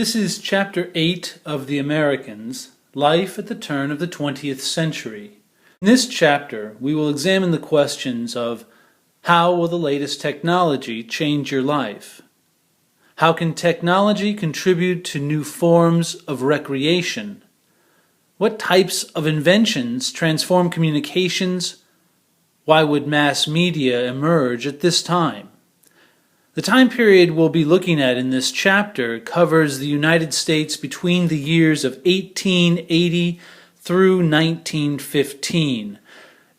This is Chapter 8 of The Americans, Life at the Turn of the 20th Century. In this chapter, we will examine the questions of how will the latest technology change your life? How can technology contribute to new forms of recreation? What types of inventions transform communications? Why would mass media emerge at this time? The time period we'll be looking at in this chapter covers the United States between the years of 1880 through 1915.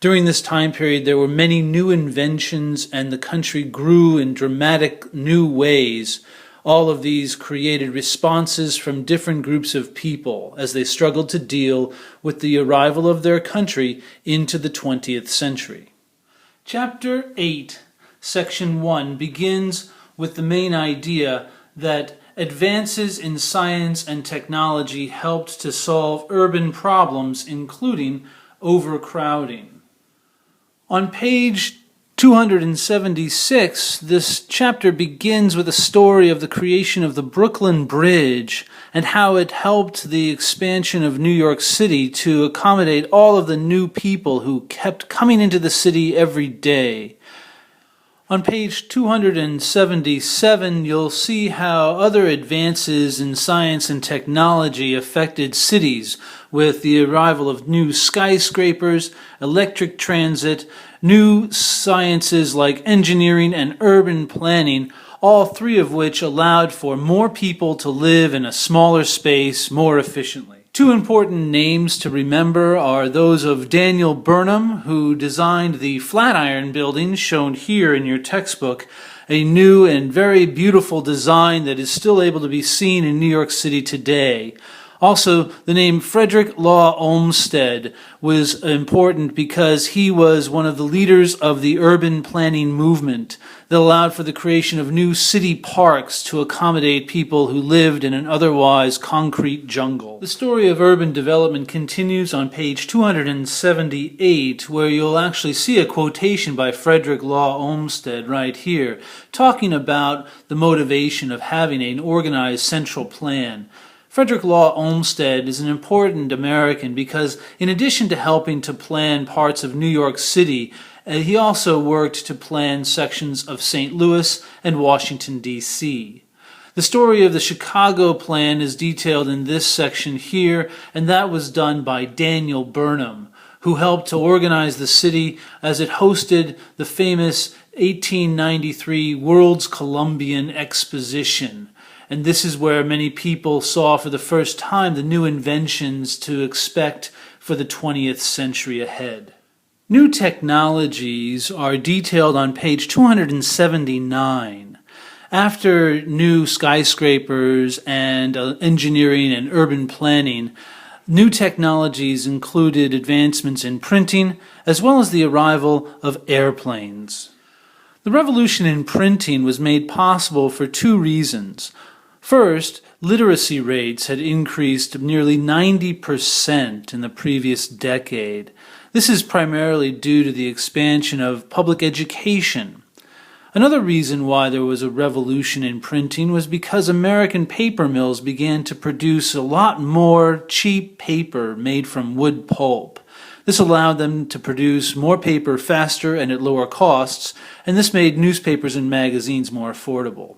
During this time period, there were many new inventions and the country grew in dramatic new ways. All of these created responses from different groups of people as they struggled to deal with the arrival of their country into the 20th century. Chapter 8, Section 1 begins with the main idea that advances in science and technology helped to solve urban problems, including overcrowding. On page 276, this chapter begins with a story of the creation of the Brooklyn Bridge and how it helped the expansion of New York City to accommodate all of the new people who kept coming into the city every day. On page 277, you'll see how other advances in science and technology affected cities with the arrival of new skyscrapers, electric transit, new sciences like engineering and urban planning, all three of which allowed for more people to live in a smaller space more efficiently. Two important names to remember are those of Daniel Burnham, who designed the Flatiron Building shown here in your textbook, a new and very beautiful design that is still able to be seen in New York City today. Also, the name Frederick Law Olmstead was important because he was one of the leaders of the urban planning movement that allowed for the creation of new city parks to accommodate people who lived in an otherwise concrete jungle. The story of urban development continues on page 278, where you'll actually see a quotation by Frederick Law Olmstead right here, talking about the motivation of having an organized central plan. Frederick Law Olmstead is an important American because in addition to helping to plan parts of New York City, he also worked to plan sections of St. Louis and Washington, D.C. The story of the Chicago plan is detailed in this section here, and that was done by Daniel Burnham, who helped to organize the city as it hosted the famous 1893 World's Columbian Exposition. And this is where many people saw for the first time the new inventions to expect for the 20th century ahead. New technologies are detailed on page 279. After new skyscrapers and engineering and urban planning, new technologies included advancements in printing as well as the arrival of airplanes. The revolution in printing was made possible for two reasons. First, literacy rates had increased nearly 90% in the previous decade. This is primarily due to the expansion of public education. Another reason why there was a revolution in printing was because American paper mills began to produce a lot more cheap paper made from wood pulp. This allowed them to produce more paper faster and at lower costs, and this made newspapers and magazines more affordable.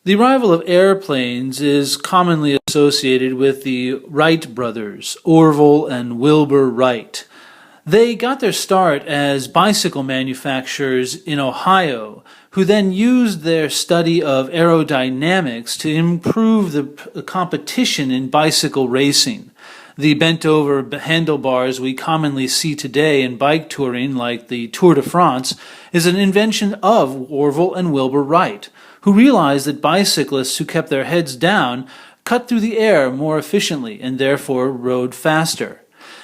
The arrival of airplanes is commonly associated with the Wright brothers, Orville and Wilbur Wright. They got their start as bicycle manufacturers in Ohio, who then used their study of aerodynamics to improve the competition in bicycle racing. The bent-over handlebars we commonly see today in bike touring, like the Tour de France, is an invention of Orville and Wilbur Wright, who realized that bicyclists who kept their heads down cut through the air more efficiently and therefore rode faster.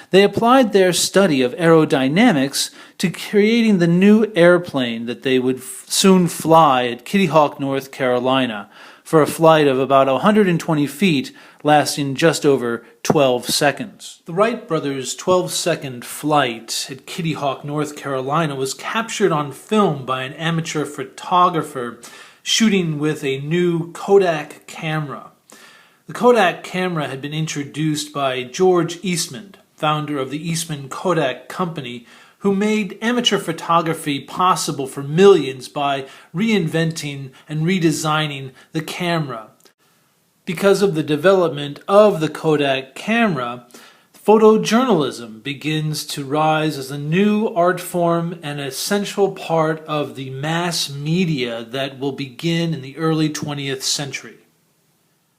They applied their study of aerodynamics to creating the new airplane that they would soon fly at Kitty Hawk, North Carolina, for a flight of about 120 feet, lasting just over 12 seconds. The Wright brothers' 12-second flight at Kitty Hawk, North Carolina was captured on film by an amateur photographer shooting with a new Kodak camera. The Kodak camera had been introduced by George Eastman, founder of the Eastman Kodak Company, who made amateur photography possible for millions by reinventing and redesigning the camera. Because of the development of the Kodak camera, photojournalism begins to rise as a new art form and an essential part of the mass media that will begin in the early 20th century.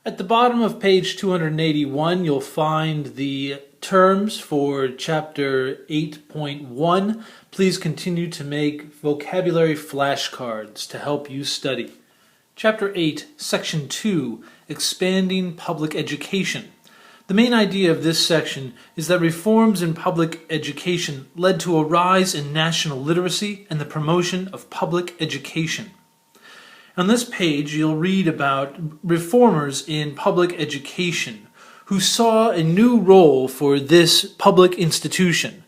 At the bottom of page 281, you'll find the terms for Chapter 8.1. Please continue to make vocabulary flashcards to help you study. Chapter 8, Section 2, Expanding Public Education. The main idea of this section is that reforms in public education led to a rise in national literacy and the promotion of public education. On this page, you'll read about reformers in public education who saw a new role for this public institution.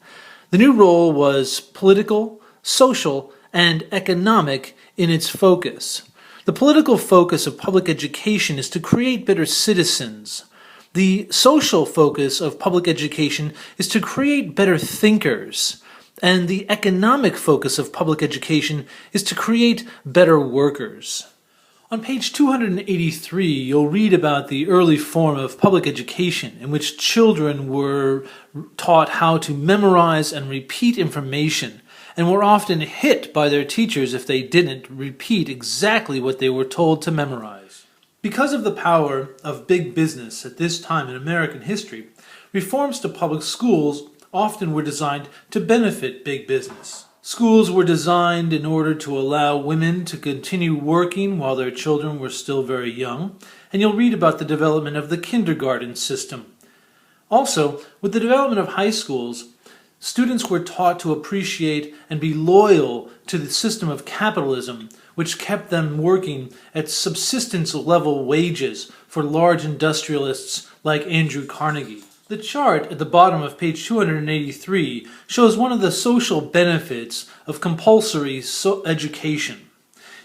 The new role was political, social, and economic in its focus. The political focus of public education is to create better citizens. The social focus of public education is to create better thinkers. And the economic focus of public education is to create better workers. On page 283, you'll read about the early form of public education in which children were taught how to memorize and repeat information, and were often hit by their teachers if they didn't repeat exactly what they were told to memorize. Because of the power of big business at this time in American history, reforms to public schools often were designed to benefit big business. Schools were designed in order to allow women to continue working while their children were still very young, and you'll read about the development of the kindergarten system. Also, with the development of high schools, students were taught to appreciate and be loyal to the system of capitalism, which kept them working at subsistence-level wages for large industrialists like Andrew Carnegie. The chart at the bottom of page 283 shows one of the social benefits of compulsory education.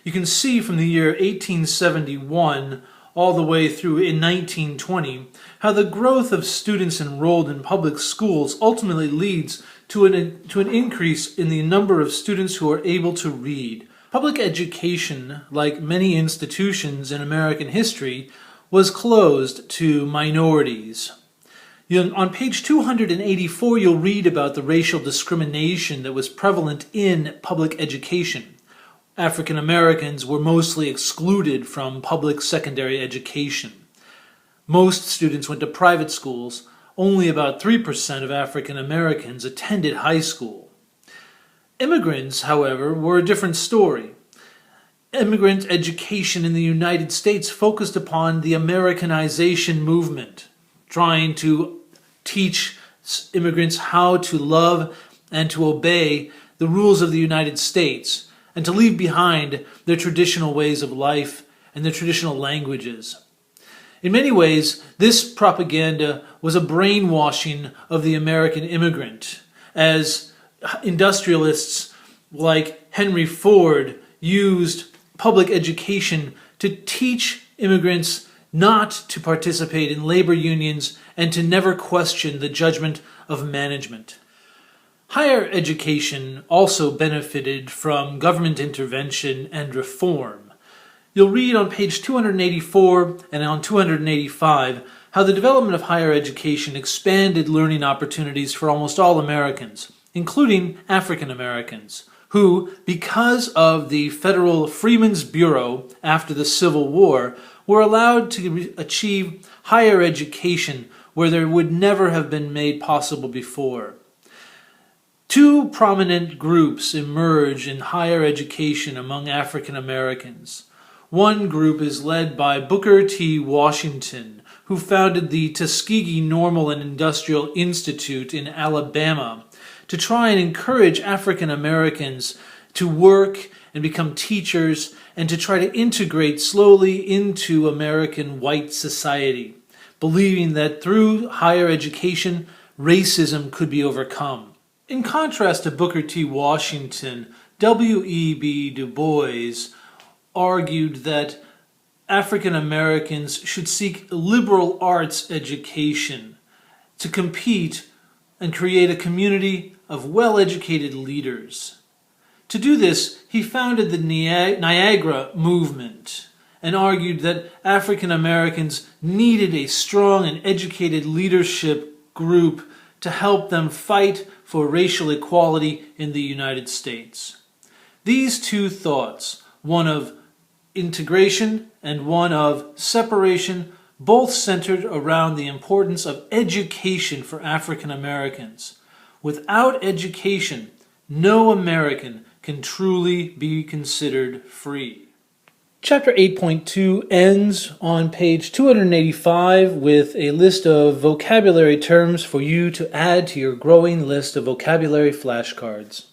You can see from the year 1871 all the way through in 1920 how the growth of students enrolled in public schools ultimately leads to an increase in the number of students who are able to read. Public education, like many institutions in American history, was closed to minorities. On page 284, you'll read about the racial discrimination that was prevalent in public education. African Americans were mostly excluded from public secondary education. Most students went to private schools. Only about 3% of African Americans attended high school. Immigrants, however, were a different story. Immigrant education in the United States focused upon the Americanization movement, trying to teach immigrants how to love and to obey the rules of the United States and to leave behind their traditional ways of life and their traditional languages. In many ways, this propaganda was a brainwashing of the American immigrant, as industrialists like Henry Ford used public education to teach immigrants not to participate in labor unions and to never question the judgment of management. Higher education also benefited from government intervention and reform. You'll read on page 284 and on 285 how the development of higher education expanded learning opportunities for almost all Americans, including African Americans, who, because of the Federal Freedmen's Bureau after the Civil War, were allowed to achieve higher education where there would never have been made possible before. Two prominent groups emerge in higher education among African Americans. One group is led by Booker T. Washington, who founded the Tuskegee Normal and Industrial Institute in Alabama to try and encourage African Americans to work and become teachers and to try to integrate slowly into American white society, believing that through higher education, racism could be overcome. In contrast to Booker T. Washington, W.E.B. Du Bois argued that African Americans should seek liberal arts education to compete and create a community of well-educated leaders. To do this, he founded the Niagara movement and argued that African Americans needed a strong and educated leadership group to help them fight for racial equality in the United States. These two thoughts, one of integration and one of separation, both centered around the importance of education for African Americans. Without education, no American can truly be considered free. Chapter 8.2 ends on page 285 with a list of vocabulary terms for you to add to your growing list of vocabulary flashcards.